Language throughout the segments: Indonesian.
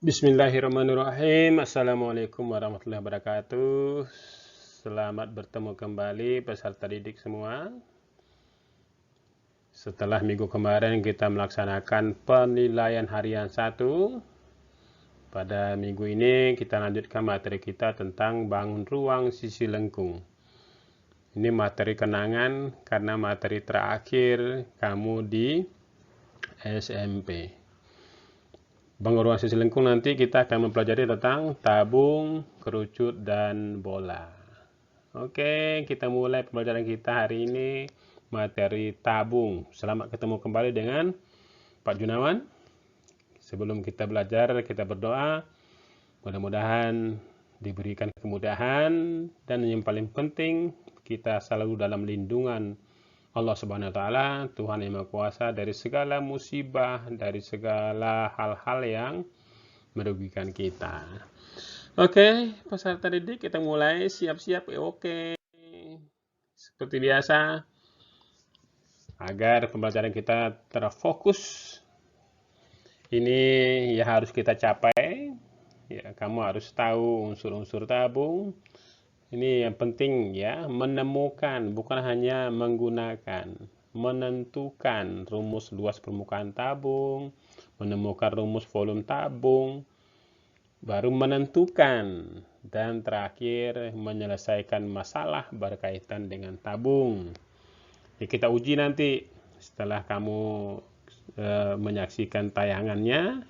Bismillahirrahmanirrahim. Assalamualaikum warahmatullahi wabarakatuh. Selamat bertemu kembali peserta didik semua. Setelah minggu kemarin kita melaksanakan penilaian harian 1. Pada minggu ini kita lanjutkan materi kita tentang bangun ruang sisi lengkung. Ini materi kenangan karena materi terakhir kamu di SMP. Bangun ruang sisi lengkung nanti kita akan mempelajari tentang tabung, kerucut, dan bola. Oke, kita mulai pembelajaran kita hari ini materi tabung. Selamat ketemu kembali dengan Pak Junawan. Sebelum kita belajar, kita berdoa. Mudah-mudahan diberikan kemudahan dan yang paling penting kita selalu dalam lindungan Allah Subhanahu wa taala, Tuhan yang Maha Kuasa, dari segala musibah, dari segala hal-hal yang merugikan kita. Oke, peserta didik, kita mulai siap-siap. Oke. Seperti biasa, agar pembelajaran kita terfokus, ini ya harus kita capai. Ya, kamu harus tahu unsur-unsur tabung. Ini yang penting ya, menemukan, bukan hanya menggunakan, menentukan rumus luas permukaan tabung, menemukan rumus volume tabung, baru menentukan, dan terakhir menyelesaikan masalah berkaitan dengan tabung. Ya, kita uji nanti setelah kamu menyaksikan tayangannya,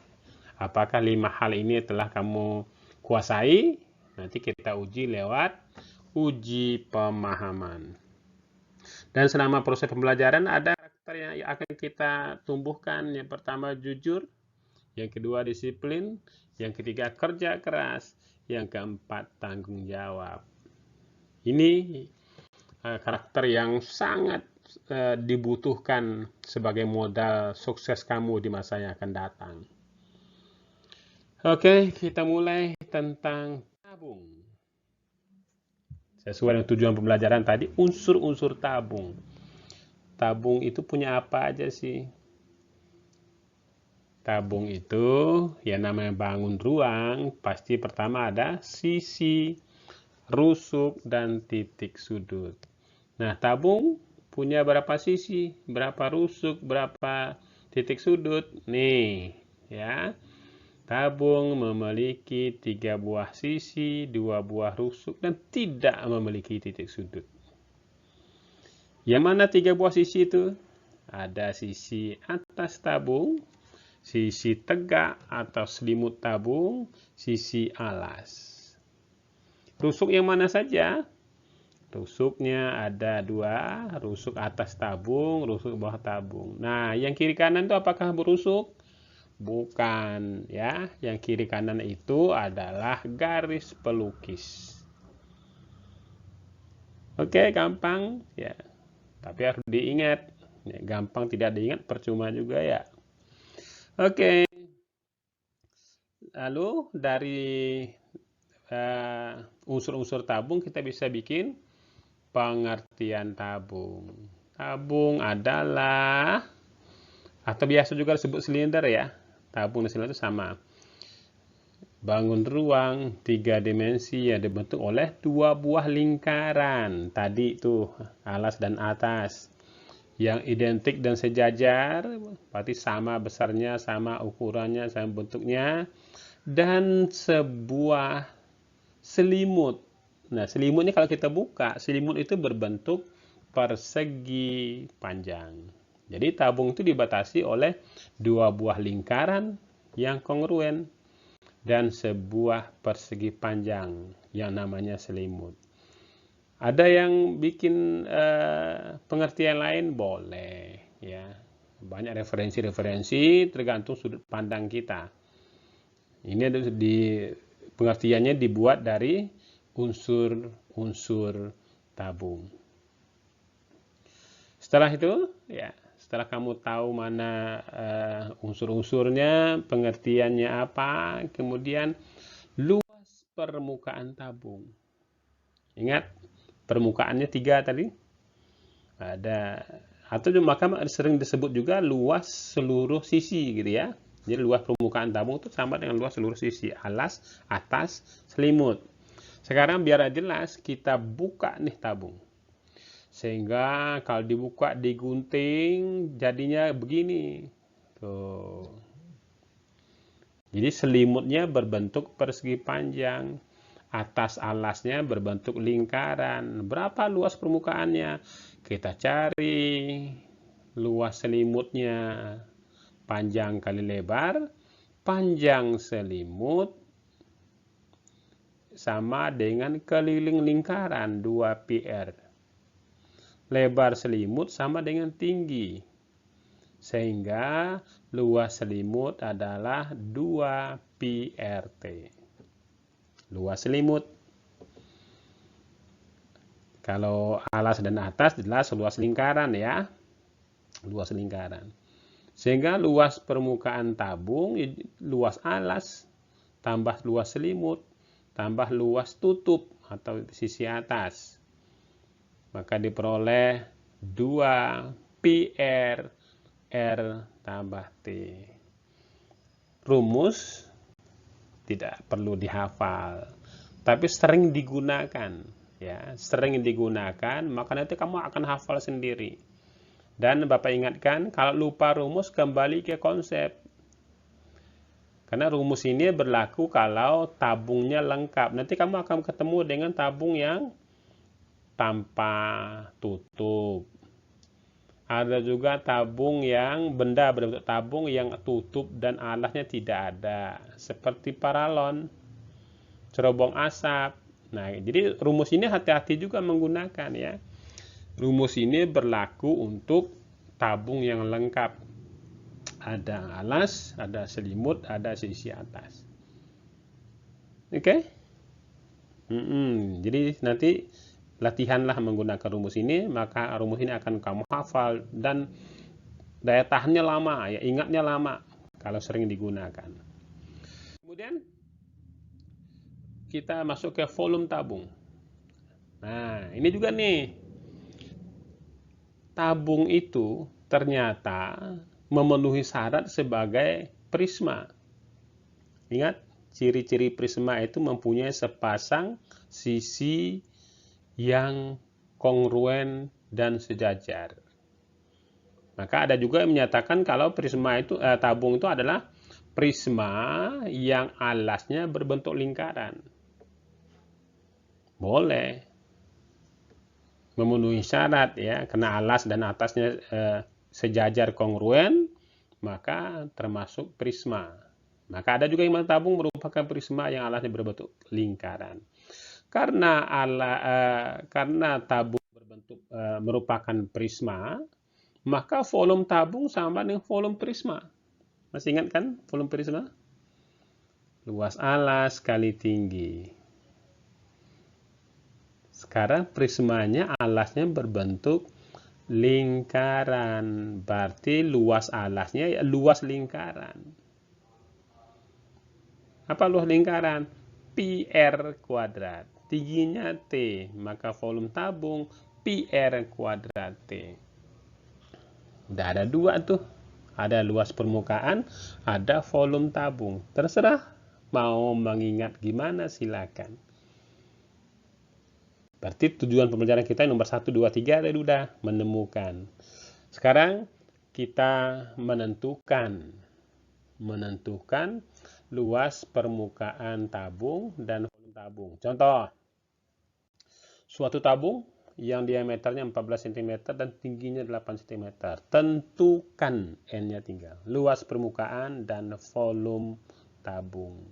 apakah 5 hal ini telah kamu kuasai. Nanti kita uji lewat uji pemahaman. Dan selama proses pembelajaran ada karakter yang akan kita tumbuhkan. Yang pertama jujur, yang kedua disiplin, yang ketiga kerja keras, yang keempat tanggung jawab. Ini karakter yang sangat dibutuhkan sebagai modal sukses kamu di masa yang akan datang. Oke, kita mulai tentang tabung. Sesuai dengan tujuan pembelajaran tadi, unsur-unsur tabung. Tabung itu punya apa aja sih? Tabung itu, ya namanya bangun ruang, pasti pertama ada sisi, rusuk, dan titik sudut. Nah, tabung punya berapa sisi, berapa rusuk, berapa titik sudut? Nih, ya. Tabung memiliki 3 buah sisi, 2 buah rusuk, dan tidak memiliki titik sudut. Yang mana 3 buah sisi itu? Ada sisi atas tabung, sisi tegak atau selimut tabung, sisi alas. Rusuk yang mana saja? Rusuknya ada 2, rusuk atas tabung, rusuk bawah tabung. Nah, yang kiri kanan itu apakah berusuk? Bukan, ya. Yang kiri kanan itu adalah garis pelukis. Oke, gampang ya. Tapi harus diingat. Ya, gampang tidak diingat percuma juga ya. Oke. Lalu dari unsur-unsur tabung kita bisa bikin pengertian tabung. Tabung adalah, atau biasa juga disebut silinder ya. Tabung dan silinder itu sama. Bangun ruang 3 dimensi yang dibentuk oleh 2 buah lingkaran. Tadi itu alas dan atas. Yang identik dan sejajar, berarti sama besarnya, sama ukurannya, sama bentuknya. Dan sebuah selimut. Nah, selimutnya kalau kita buka, selimut itu berbentuk persegi panjang. Jadi tabung itu dibatasi oleh 2 buah lingkaran yang kongruen dan sebuah persegi panjang yang namanya selimut. Ada yang bikin pengertian lain? Boleh ya. Banyak referensi-referensi tergantung sudut pandang kita. Ini di pengertiannya dibuat dari unsur-unsur tabung. Setelah itu ya, setelah kamu tahu mana unsur-unsurnya, pengertiannya apa, kemudian luas permukaan tabung. Ingat, permukaannya 3 tadi. Ada, atau maka sering disebut juga luas seluruh sisi gitu ya. Jadi luas permukaan tabung itu sama dengan luas seluruh sisi alas atas selimut. Sekarang biar jelas, kita buka nih tabung. Sehingga kalau dibuka digunting jadinya begini. Tuh. Jadi selimutnya berbentuk persegi panjang. Atas alasnya berbentuk lingkaran. Berapa luas permukaannya? Kita cari luas selimutnya. Panjang kali lebar. Panjang selimut sama dengan keliling lingkaran 2πr. Lebar selimut sama dengan tinggi. Sehingga luas selimut adalah 2πrt. Luas selimut. Kalau alas dan atas jelas luas lingkaran ya. Luas lingkaran. Sehingga luas permukaan tabung, luas alas, tambah luas selimut, tambah luas tutup atau sisi atas. Maka diperoleh 2πr R tambah T. Rumus tidak perlu dihafal, tapi sering digunakan. Ya, sering digunakan, maka nanti kamu akan hafal sendiri. Dan Bapak ingatkan, kalau lupa rumus kembali ke konsep. Karena rumus ini berlaku kalau tabungnya lengkap. Nanti kamu akan ketemu dengan tabung yang tanpa tutup. Ada juga tabung yang benda berbentuk tabung yang tutup dan alasnya tidak ada. Seperti paralon, cerobong asap. Nah, jadi rumus ini hati-hati juga menggunakan ya. Rumus ini berlaku untuk tabung yang lengkap. Ada alas, ada selimut, ada sisi atas. Oke? Jadi nanti latihanlah menggunakan rumus ini, maka rumus ini akan kamu hafal dan daya tahannya lama, ya ingatnya lama kalau sering digunakan. Kemudian kita masuk ke volume tabung. Nah, ini juga nih. Tabung itu ternyata memenuhi syarat sebagai prisma. Ingat, ciri-ciri prisma itu mempunyai sepasang sisi yang kongruen dan sejajar. Maka ada juga yang menyatakan kalau prisma itu tabung itu adalah prisma yang alasnya berbentuk lingkaran. Boleh memenuhi syarat ya, karena alas dan atasnya sejajar kongruen, maka termasuk prisma. Maka ada juga yang tabung merupakan prisma yang alasnya berbentuk lingkaran. Karena tabung berbentuk merupakan prisma, maka volume tabung sama dengan volume prisma. Masih ingat kan volume prisma? Luas alas kali tinggi. Sekarang prismanya alasnya berbentuk lingkaran. Berarti luas alasnya ya luas lingkaran. Apa luas lingkaran? πr kuadrat. Tingginya T, maka volume tabung πr kuadrat T. Udah ada dua tuh. Ada luas permukaan, ada volume tabung. Terserah mau mengingat gimana silakan. Berarti tujuan pembelajaran kita nomor 1, 2, 3 tadi udah menemukan. Sekarang kita menentukan luas permukaan tabung dan volume tabung. Contoh, suatu tabung yang diameternya 14 cm dan tingginya 8 cm. Tentukan N-nya tinggal. Luas permukaan dan volume tabung.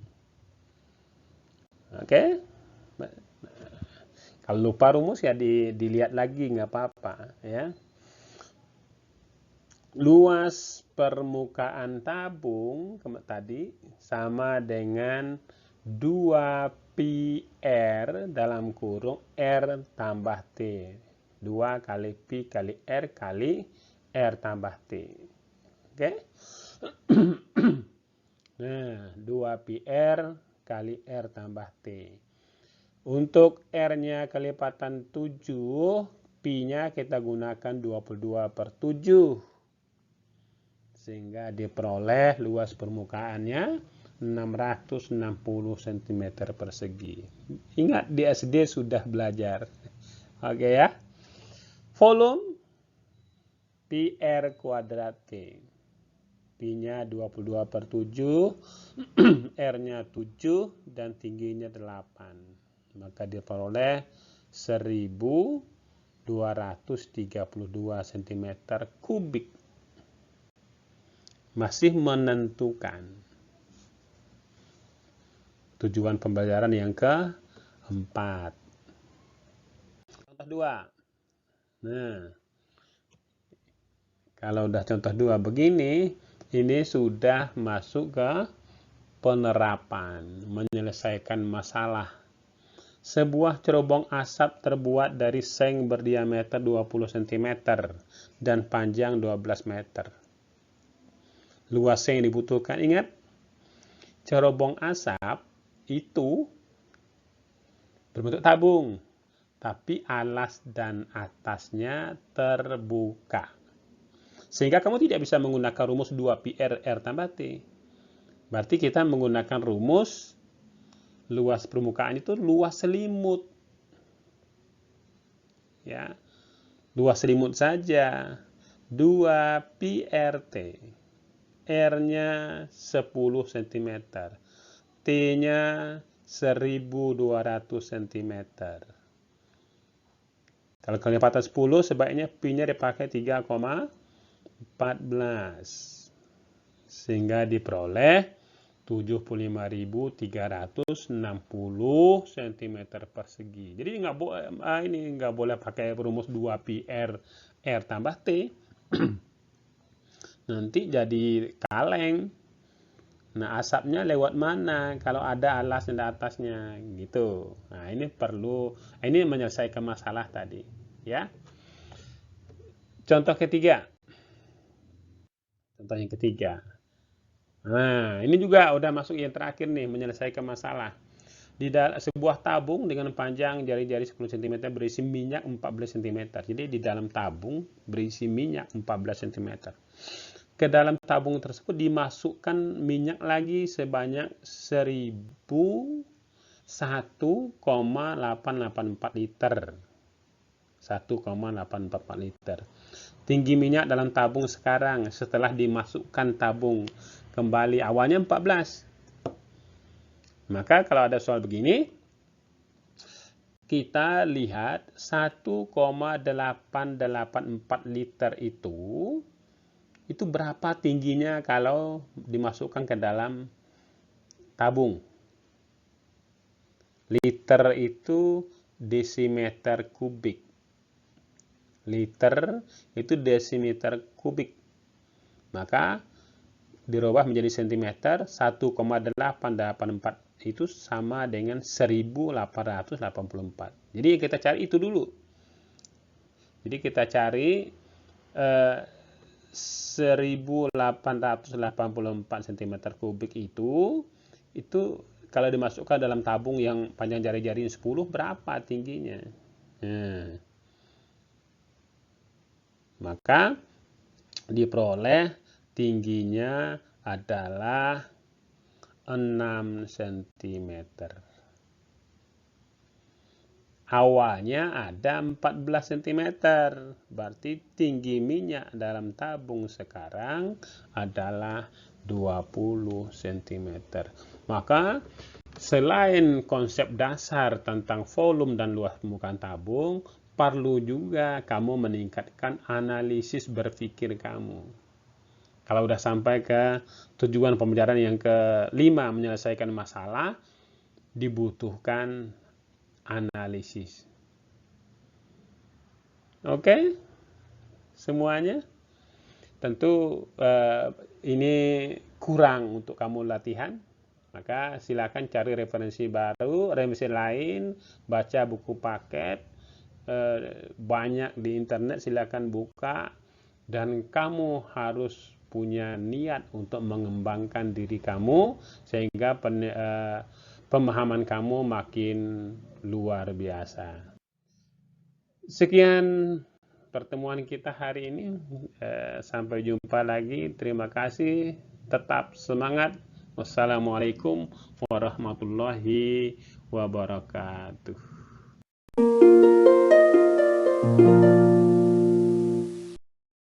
Oke? Kalau lupa rumus ya dilihat lagi, nggak apa-apa ya. Luas permukaan tabung tadi sama dengan 2πr dalam kurung R tambah T. 2 kali Pi kali R kali R tambah T. Oke? Nah, 2πr kali R tambah T. Untuk R-nya kelipatan 7, Pi-nya kita gunakan 22/7. sehingga diperoleh luas permukaannya 660 cm persegi. Ingat di SD sudah belajar. Oke ya. Volume PR kuadrat T. Pi-nya 22/7, R-nya 7, dan tingginya 8. Maka diperoleh 1232 cm kubik. Masih menentukan. Tujuan pembelajaran yang keempat. Contoh 2. Nah, kalau udah contoh 2 begini, ini sudah masuk ke penerapan, menyelesaikan masalah. Sebuah cerobong asap terbuat dari seng berdiameter 20 cm dan panjang 12 meter. Luas seng yang dibutuhkan, ingat, cerobong asap itu berbentuk tabung, tapi alas dan atasnya terbuka. Sehingga kamu tidak bisa menggunakan rumus 2πr R tambah T. Berarti kita menggunakan rumus luas permukaan itu luas selimut. Ya. Luas selimut saja. 2πRT. R-nya 10 cm. T-nya 1200 cm. Kalau kelipatan 10, sebaiknya pi-nya dipakai 3,14. Sehingga diperoleh 75.360 cm persegi. Jadi nggak boleh pakai rumus 2πr R tambah T. Nanti jadi kaleng. Nah, asapnya lewat mana kalau ada alas di atasnya gitu. Nah, ini menyelesaikan masalah tadi, ya. Contoh ketiga. Contoh yang ketiga. Nah, ini juga udah masuk yang terakhir nih, menyelesaikan masalah. Di sebuah tabung dengan panjang jari-jari 10 cm berisi minyak 14 cm. Jadi di dalam tabung berisi minyak 14 cm. Ke dalam tabung tersebut dimasukkan minyak lagi sebanyak 1,884 liter. 1,844 liter. Tinggi minyak dalam tabung sekarang setelah dimasukkan tabung kembali awalnya 14. Maka kalau ada soal begini, kita lihat 1,884 liter itu berapa tingginya kalau dimasukkan ke dalam tabung. Liter itu desimeter kubik. Liter itu desimeter kubik. Maka dirubah menjadi sentimeter, 1,884 itu sama dengan 1884. Jadi kita cari itu dulu. Jadi kita cari 1884 cm kubik itu kalau dimasukkan dalam tabung yang panjang jari-jari 10 berapa tingginya? Maka diperoleh tingginya adalah 6 cm. Awalnya ada 14 cm, berarti tinggi minyak dalam tabung sekarang adalah 20 cm. Maka selain konsep dasar tentang volume dan luas permukaan tabung, perlu juga kamu meningkatkan analisis berpikir kamu. Kalau udah sampai ke tujuan pembelajaran yang kelima, menyelesaikan masalah, dibutuhkan analisis. Oke, semuanya. Tentu ini kurang untuk kamu latihan. Maka silakan cari referensi baru, referensi lain, baca buku paket, banyak di internet, silakan buka. Dan kamu harus punya niat untuk mengembangkan diri kamu sehingga pemahaman kamu makin luar biasa. Sekian pertemuan kita hari ini. Sampai jumpa lagi. Terima kasih. Tetap semangat. Wassalamualaikum warahmatullahi wabarakatuh.